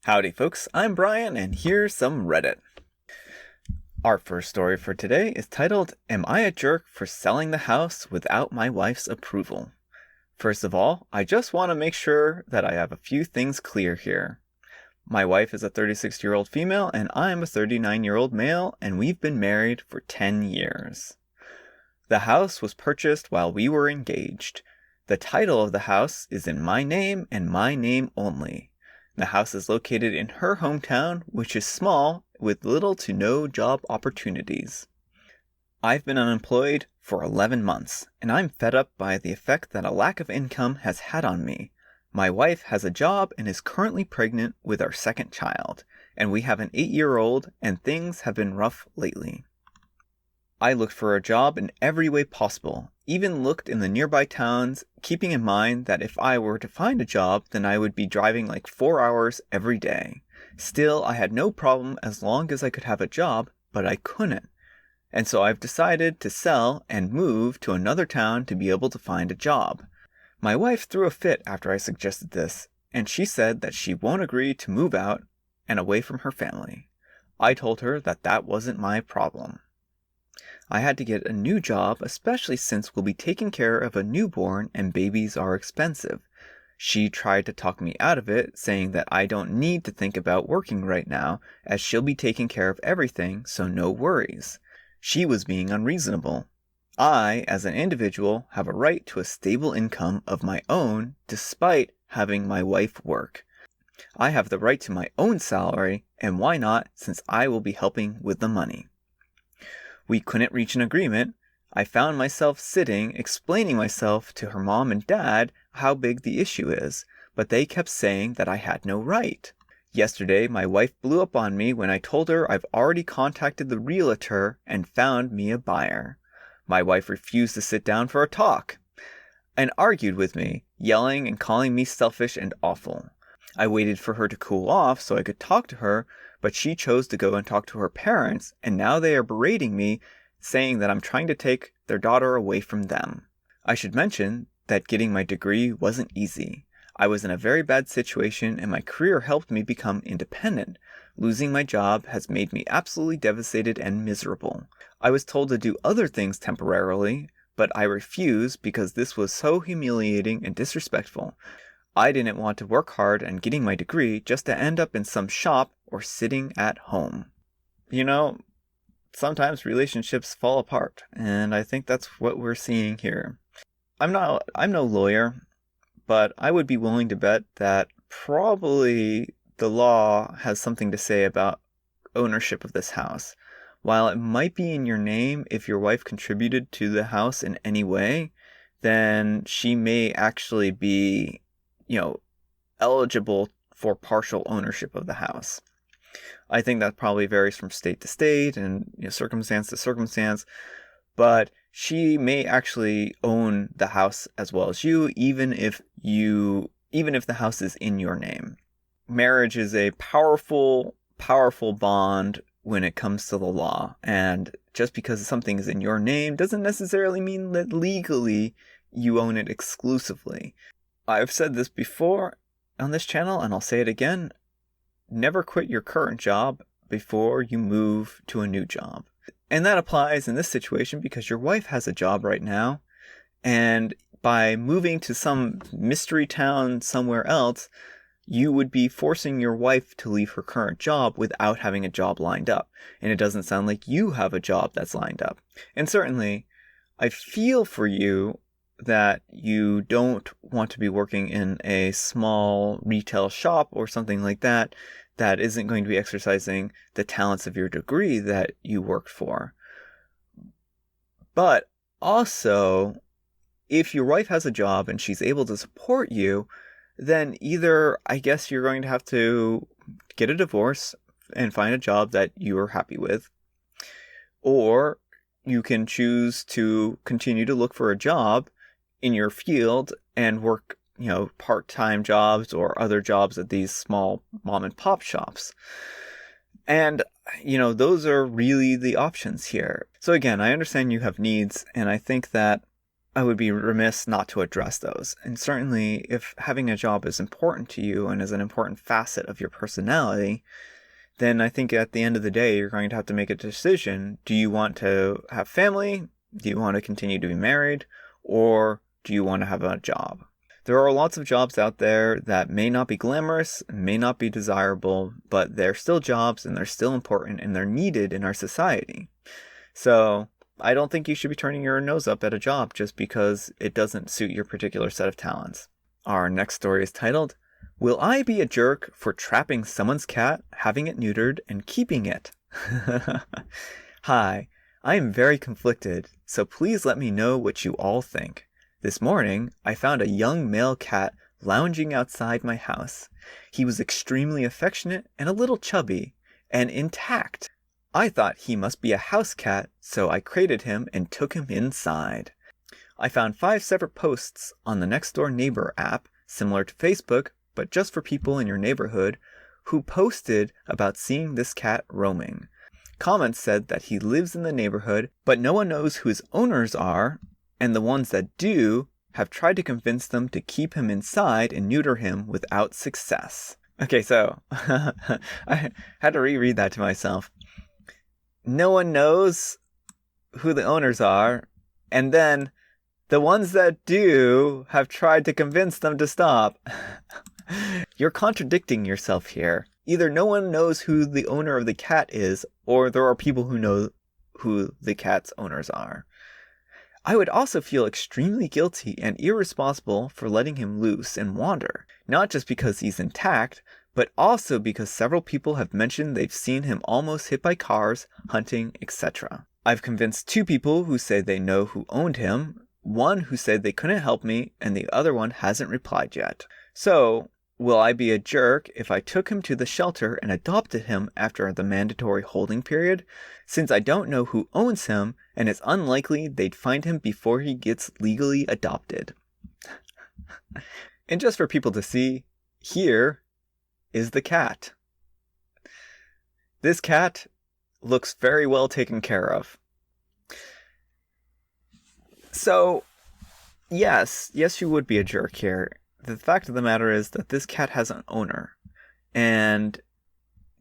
Howdy folks, I'm Brian and here's some Reddit. Our first story for today is titled, Am I a Jerk for Selling the House Without My Wife's Approval? First of all, I just want to make sure that I have a few things clear here. My wife is a 36-year-old female and I'm a 39-year-old male, and we've been married for 10 years. The house was purchased while we were engaged. The title of the house is in my name and my name only. The house is located in her hometown, which is small, with little to no job opportunities. I've been unemployed for 11 months, and I'm fed up by the effect that a lack of income has had on me. My wife has a job and is currently pregnant with our second child, and we have an 8-year-old, and things have been rough lately. I looked for a job in every way possible, even looked in the nearby towns, keeping in mind that if I were to find a job, then I would be driving like 4 hours every day. Still, I had no problem as long as I could have a job, but I couldn't. And so I've decided to sell and move to another town to be able to find a job. My wife threw a fit after I suggested this, and she said that she won't agree to move out and away from her family. I told her that that wasn't my problem. I had to get a new job, especially since we'll be taking care of a newborn and babies are expensive. She tried to talk me out of it, saying that I don't need to think about working right now, as she'll be taking care of everything, so no worries. She was being unreasonable. I, as an individual, have a right to a stable income of my own, despite having my wife work. I have the right to my own salary, and why not, since I will be helping with the money. We couldn't reach an agreement. I found myself sitting, explaining myself to her mom and dad how big the issue is, but they kept saying that I had no right. Yesterday, my wife blew up on me when I told her I've already contacted the realtor and found me a buyer. My wife refused to sit down for a talk and argued with me, yelling and calling me selfish and awful. I waited for her to cool off so I could talk to her, but she chose to go and talk to her parents, and now they are berating me, saying that I'm trying to take their daughter away from them. I should mention that getting my degree wasn't easy. I was in a very bad situation, and my career helped me become independent. Losing my job has made me absolutely devastated and miserable. I was told to do other things temporarily, but I refused because this was so humiliating and disrespectful. I didn't want to work hard and getting my degree just to end up in some shop or sitting at home. You know, sometimes relationships fall apart, and I think that's what we're seeing here. I'm no lawyer, but I would be willing to bet that probably the law has something to say about ownership of this house. While it might be in your name, if your wife contributed to the house in any way, then she may actually be eligible for partial ownership of the house. I think that probably varies from state to state and circumstance to circumstance, but she may actually own the house as well as you, even if the house is in your name. Marriage is a powerful bond when it comes to the law, and just because something is in your name doesn't necessarily mean that legally you own it exclusively. I've said this before on this channel, and I'll say it again. Never quit your current job before you move to a new job. And that applies in this situation because your wife has a job right now, and by moving to some mystery town somewhere else, you would be forcing your wife to leave her current job without having a job lined up. And it doesn't sound like you have a job that's lined up. And certainly, I feel for you that you don't want to be working in a small retail shop or something like that isn't going to be exercising the talents of your degree that you worked for. But also, if your wife has a job and she's able to support you, then either I guess you're going to have to get a divorce and find a job that you are happy with, or you can choose to continue to look for a job in your field and work, part-time jobs or other jobs at these small mom and pop shops. And, those are really the options here. So again, I understand you have needs, and I think that I would be remiss not to address those. And certainly, if having a job is important to you and is an important facet of your personality, then I think at the end of the day, you're going to have to make a decision. Do you want to have family? Do you want to continue to be married? Or do you want to have a job? There are lots of jobs out there that may not be glamorous, may not be desirable, but they're still jobs and they're still important and they're needed in our society. So I don't think you should be turning your nose up at a job just because it doesn't suit your particular set of talents. Our next story is titled, Will I be a jerk for trapping someone's cat, having it neutered, and keeping it? Hi, I am very conflicted, so please let me know what you all think. This morning, I found a young male cat lounging outside my house. He was extremely affectionate and a little chubby, and intact. I thought he must be a house cat, so I crated him and took him inside. I found 5 separate posts on the Nextdoor Neighbor app, similar to Facebook, but just for people in your neighborhood, who posted about seeing this cat roaming. Comments said that he lives in the neighborhood, but no one knows who his owners are, and the ones that do have tried to convince them to keep him inside and neuter him without success. Okay, so I had to reread that to myself. No one knows who the owners are, and then the ones that do have tried to convince them to stop. You're contradicting yourself here. Either no one knows who the owner of the cat is, or there are people who know who the cat's owners are. I would also feel extremely guilty and irresponsible for letting him loose and wander, not just because he's intact, but also because several people have mentioned they've seen him almost hit by cars, hunting, etc. I've convinced 2 people who say they know who owned him, one who said they couldn't help me, and the other one hasn't replied yet. So, will I be a jerk if I took him to the shelter and adopted him after the mandatory holding period, since I don't know who owns him and it's unlikely they'd find him before he gets legally adopted? And just for people to see, here is the cat. This cat looks very well taken care of. So, yes, you would be a jerk here. The fact of the matter is that this cat has an owner, and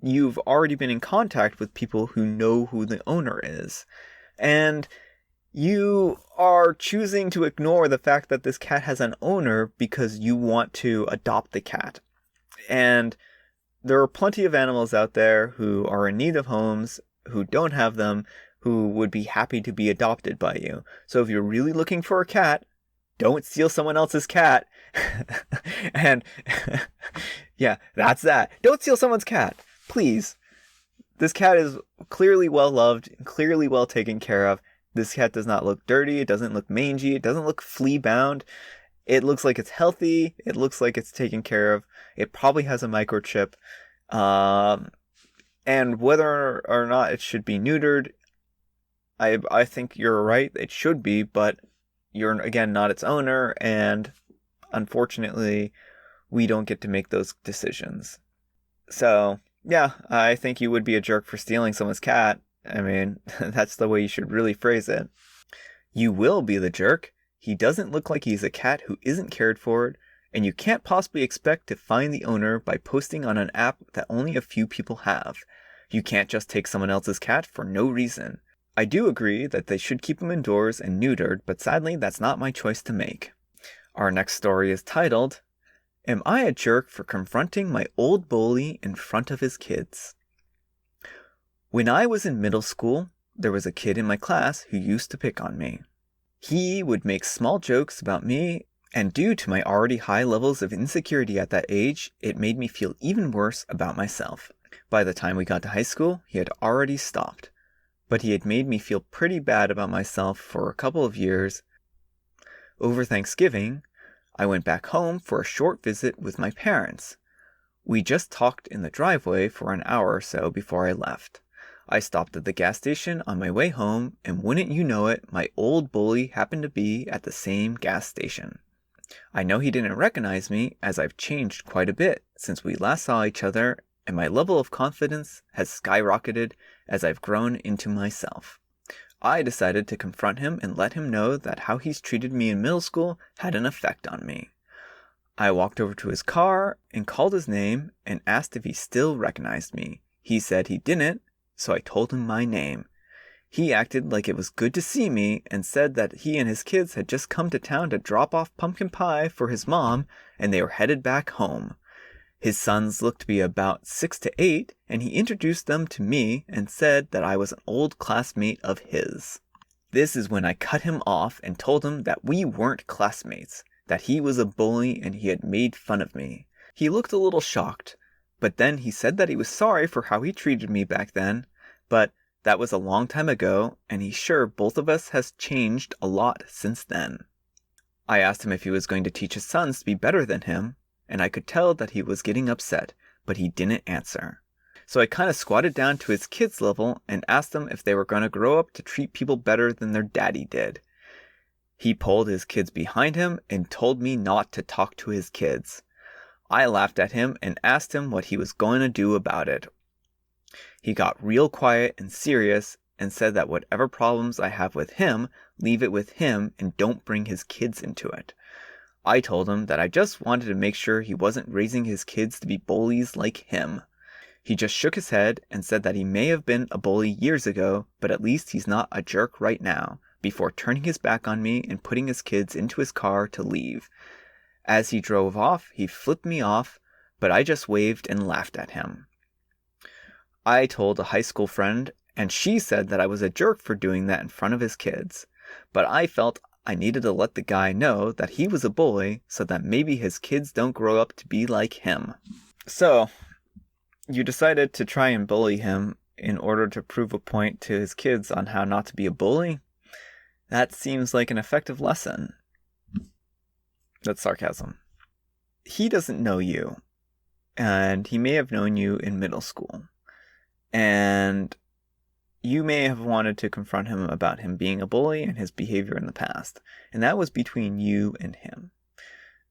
you've already been in contact with people who know who the owner is, and you are choosing to ignore the fact that this cat has an owner because you want to adopt the cat. And there are plenty of animals out there who are in need of homes, who don't have them, who would be happy to be adopted by you. So if you're really looking for a cat, don't steal someone else's cat. And yeah, that's that. Don't steal someone's cat, please. This cat is clearly well loved, clearly well taken care of. This cat does not look dirty. It doesn't look mangy. It doesn't look flea bound. It looks like it's healthy. It looks like it's taken care of. It probably has a microchip. And whether or not it should be neutered, I think you're right. It should be, but you're, again, not its owner, and unfortunately, we don't get to make those decisions. So, yeah, I think you would be a jerk for stealing someone's cat. I mean, that's the way you should really phrase it. You will be the jerk. He doesn't look like he's a cat who isn't cared for, and you can't possibly expect to find the owner by posting on an app that only a few people have. You can't just take someone else's cat for no reason. I do agree that they should keep him indoors and neutered, but sadly that's not my choice to make. Our next story is titled, Am I a Jerk for Confronting My Old Bully in Front of His Kids? When I was in middle school, there was a kid in my class who used to pick on me. He would make small jokes about me, and due to my already high levels of insecurity at that age, it made me feel even worse about myself. By the time we got to high school, he had already stopped. But he had made me feel pretty bad about myself for a couple of years. Over Thanksgiving, I went back home for a short visit with my parents. We just talked in the driveway for an hour or so before I left. I stopped at the gas station on my way home, and wouldn't you know it, my old bully happened to be at the same gas station. I know he didn't recognize me, as I've changed quite a bit since we last saw each other, and my level of confidence has skyrocketed as I've grown into myself. I decided to confront him and let him know that how he's treated me in middle school had an effect on me. I walked over to his car and called his name and asked if he still recognized me. He said he didn't, so I told him my name. He acted like it was good to see me and said that he and his kids had just come to town to drop off pumpkin pie for his mom and they were headed back home. His sons looked to be about 6 to 8, and he introduced them to me and said that I was an old classmate of his. This is when I cut him off and told him that we weren't classmates, that he was a bully and he had made fun of me. He looked a little shocked, but then he said that he was sorry for how he treated me back then, but that was a long time ago, and he's sure both of us has changed a lot since then. I asked him if he was going to teach his sons to be better than him, and I could tell that he was getting upset, but he didn't answer. So I kind of squatted down to his kids' level and asked them if they were going to grow up to treat people better than their daddy did. He pulled his kids behind him and told me not to talk to his kids. I laughed at him and asked him what he was going to do about it. He got real quiet and serious and said that whatever problems I have with him, leave it with him and don't bring his kids into it. I told him that I just wanted to make sure he wasn't raising his kids to be bullies like him. He just shook his head and said that he may have been a bully years ago, but at least he's not a jerk right now, before turning his back on me and putting his kids into his car to leave. As he drove off, he flipped me off, but I just waved and laughed at him. I told a high school friend, and she said that I was a jerk for doing that in front of his kids, but I felt I needed to let the guy know that he was a bully so that maybe his kids don't grow up to be like him. So, you decided to try and bully him in order to prove a point to his kids on how not to be a bully? That seems like an effective lesson. That's sarcasm. He doesn't know you, and he may have known you in middle school. And you may have wanted to confront him about him being a bully and his behavior in the past. And that was between you and him.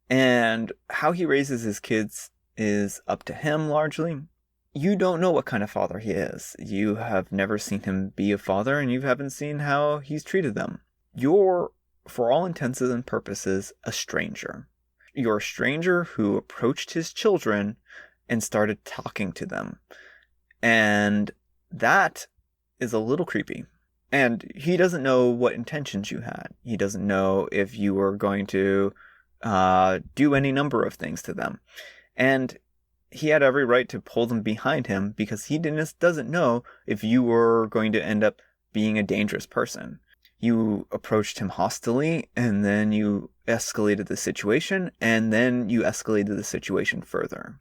And how he raises his kids is up to him largely. You don't know what kind of father he is. You have never seen him be a father, and you haven't seen how he's treated them. You're, for all intents and purposes, a stranger. You're a stranger who approached his children and started talking to them. And that is a little creepy. And he doesn't know what intentions you had. He doesn't know if you were going to do any number of things to them. And he had every right to pull them behind him because he doesn't know if you were going to end up being a dangerous person. You approached him hostilely, and then you escalated the situation, and then you escalated the situation further.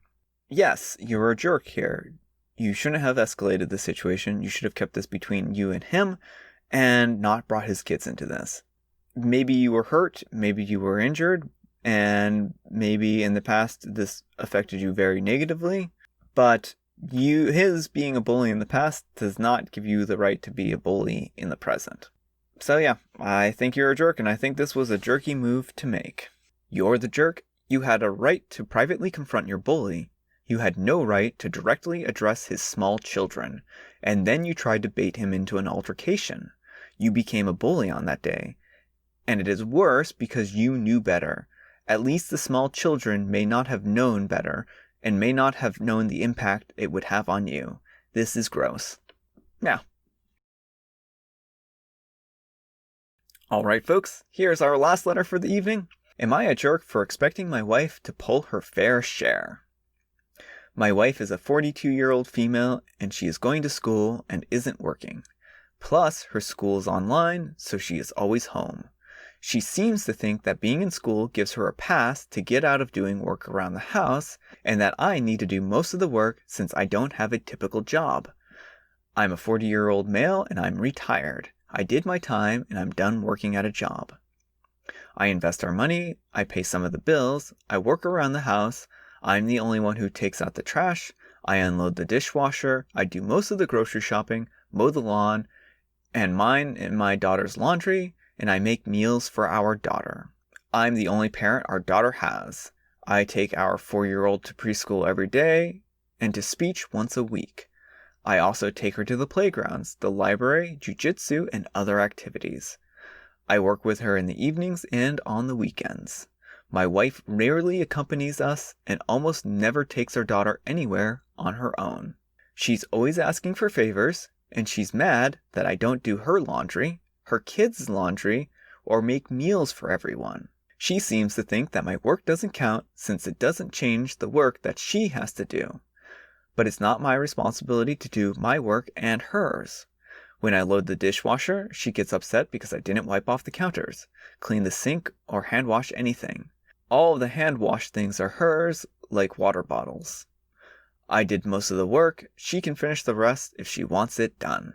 Yes, you're a jerk here. You shouldn't have escalated the situation. You should have kept this between you and him and not brought his kids into this. Maybe you were hurt, maybe you were injured, and maybe in the past this affected you very negatively, but his being a bully in the past does not give you the right to be a bully in the present. So yeah, I think you're a jerk, and I think this was a jerky move to make. You're the jerk. You had a right to privately confront your bully. You had no right to directly address his small children, and then you tried to bait him into an altercation. You became a bully on that day. And it is worse because you knew better. At least the small children may not have known better, and may not have known the impact it would have on you. This is gross. Now, alright folks, here's our last letter for the evening. Am I a jerk for expecting my wife to pull her fair share? My wife is a 42-year-old female, and she is going to school and isn't working. Plus, her school is online, so she is always home. She seems to think that being in school gives her a pass to get out of doing work around the house, and that I need to do most of the work since I don't have a typical job. I'm a 40-year-old male, and I'm retired. I did my time, and I'm done working at a job. I invest our money, I pay some of the bills, I work around the house, I'm the only one who takes out the trash, I unload the dishwasher, I do most of the grocery shopping, mow the lawn, and mine and my daughter's laundry, and I make meals for our daughter. I'm the only parent our daughter has. I take our 4-year-old to preschool every day, and to speech once a week. I also take her to the playgrounds, the library, jujitsu, and other activities. I work with her in the evenings and on the weekends. My wife rarely accompanies us and almost never takes our daughter anywhere on her own. She's always asking for favors, and she's mad that I don't do her laundry, her kids' laundry, or make meals for everyone. She seems to think that my work doesn't count since it doesn't change the work that she has to do. But it's not my responsibility to do my work and hers. When I load the dishwasher, she gets upset because I didn't wipe off the counters, clean the sink, or hand wash anything. All of the hand wash things are hers, like water bottles. I did most of the work. She can finish the rest if she wants it done.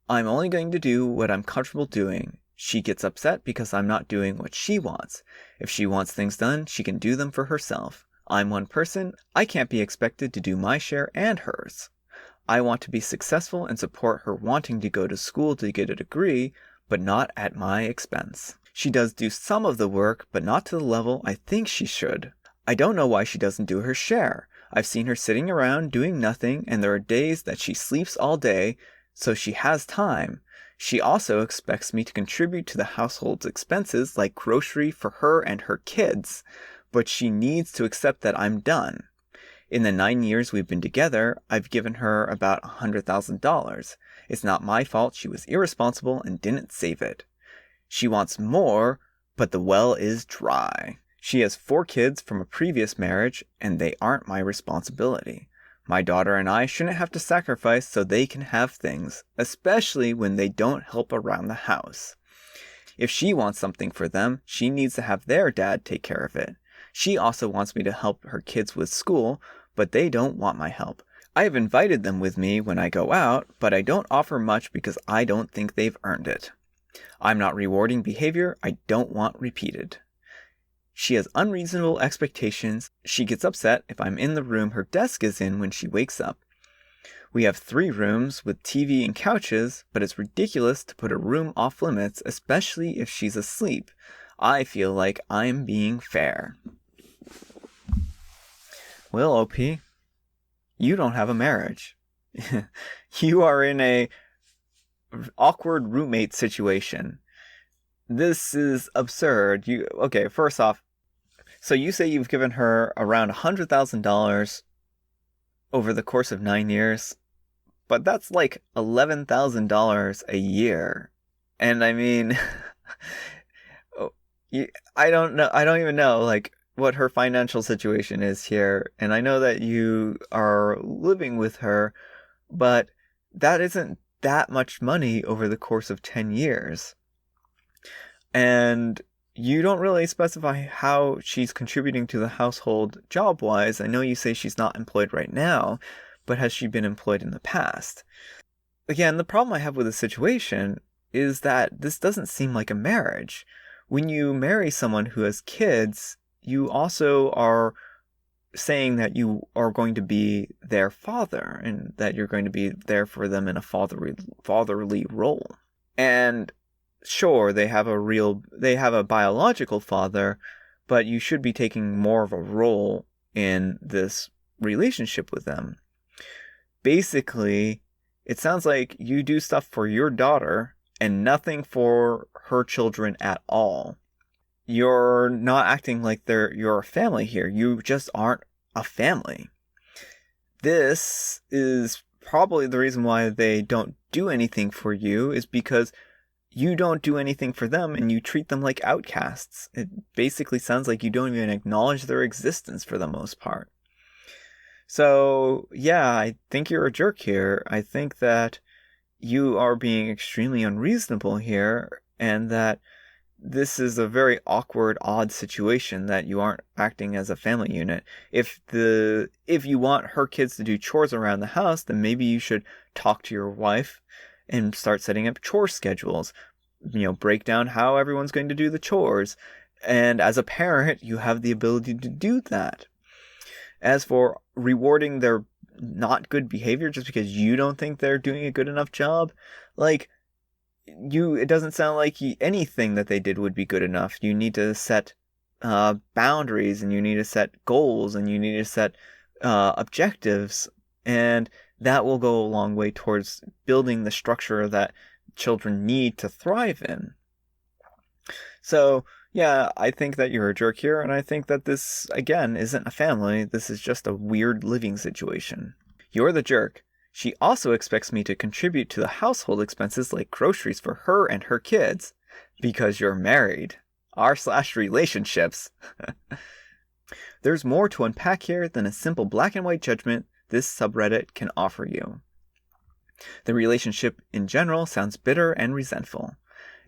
I'm only going to do what I'm comfortable doing. She gets upset because I'm not doing what she wants. If she wants things done, she can do them for herself. I'm one person. I can't be expected to do my share and hers. I want to be successful and support her wanting to go to school to get a degree, but not at my expense. She does do some of the work, but not to the level I think she should. I don't know why she doesn't do her share. I've seen her sitting around doing nothing, and there are days that she sleeps all day, so she has time. She also expects me to contribute to the household's expenses like grocery for her and her kids, but she needs to accept that I'm done. In the 9 years we've been together, I've given her about $100,000. It's not my fault she was irresponsible and didn't save it. She wants more, but the well is dry. She has 4 kids from a previous marriage, and they aren't my responsibility. My daughter and I shouldn't have to sacrifice so they can have things, especially when they don't help around the house. If she wants something for them, she needs to have their dad take care of it. She also wants me to help her kids with school, but they don't want my help. I have invited them with me when I go out, but I don't offer much because I don't think they've earned it. I'm not rewarding behavior I don't want repeated. She has unreasonable expectations. She gets upset if I'm in the room her desk is in when she wakes up. We have 3 rooms with TV and couches, but it's ridiculous to put a room off limits, especially if she's asleep. I feel like I'm being fair. Well, OP, you don't have a marriage. You are in a awkward roommate situation. This is absurd. Okay, first off, so you say you've given her around $100,000 over the course of 9 years, but that's like $11,000 a year. And I mean, I don't know. I don't even know like what her financial situation is here. And I know that you are living with her, but that isn't that much money over the course of 10 years. And you don't really specify how she's contributing to the household job-wise. I know you say she's not employed right now, but has she been employed in the past? Again, the problem I have with the situation is that this doesn't seem like a marriage. When you marry someone who has kids, you also are saying that you are going to be their father and that you're going to be there for them in a fatherly role. And sure, they have a biological father, but you should be taking more of a role in this relationship with them. Basically, it sounds like you do stuff for your daughter and nothing for her children at all. You're not acting like you're a family here. You just aren't a family. This is probably the reason why they don't do anything for you, is because you don't do anything for them and you treat them like outcasts. It basically sounds like you don't even acknowledge their existence for the most part. So, yeah, I think you're a jerk here. I think that you are being extremely unreasonable here, and that this is a very awkward, odd situation that you aren't acting as a family unit. If you want her kids to do chores around the house, then maybe you should talk to your wife and start setting up chore schedules. Break down how everyone's going to do the chores. And as a parent, you have the ability to do that. As for rewarding their not good behavior just because you don't think they're doing a good enough job, it doesn't sound like anything that they did would be good enough. You need to set boundaries, and you need to set goals, and you need to set objectives. And that will go a long way towards building the structure that children need to thrive in. So, yeah, I think that you're a jerk here, and I think that this, again, isn't a family. This is just a weird living situation. You're the jerk. She also expects me to contribute to the household expenses like groceries for her and her kids because you're married. R/relationships. There's more to unpack here than a simple black and white judgment this subreddit can offer you. The relationship in general sounds bitter and resentful,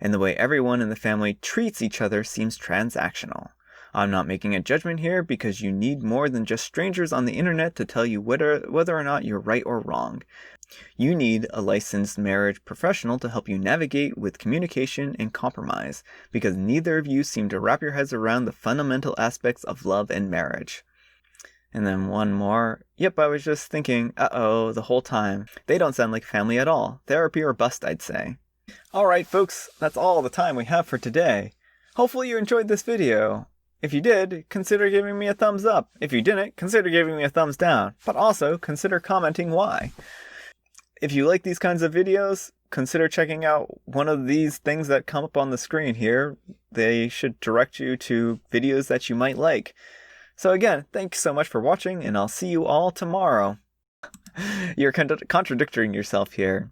and the way everyone in the family treats each other seems transactional. I'm not making a judgment here because you need more than just strangers on the internet to tell you whether or not you're right or wrong. You need a licensed marriage professional to help you navigate with communication and compromise, because neither of you seem to wrap your heads around the fundamental aspects of love and marriage. And then one more. Yep, I was just thinking, the whole time. They don't sound like family at all. Therapy or bust, I'd say. Alright folks, that's all the time we have for today. Hopefully you enjoyed this video. If you did, consider giving me a thumbs up. If you didn't, consider giving me a thumbs down. But also, consider commenting why. If you like these kinds of videos, consider checking out one of these things that come up on the screen here. They should direct you to videos that you might like. So again, thanks so much for watching, and I'll see you all tomorrow. You're contradicting yourself here.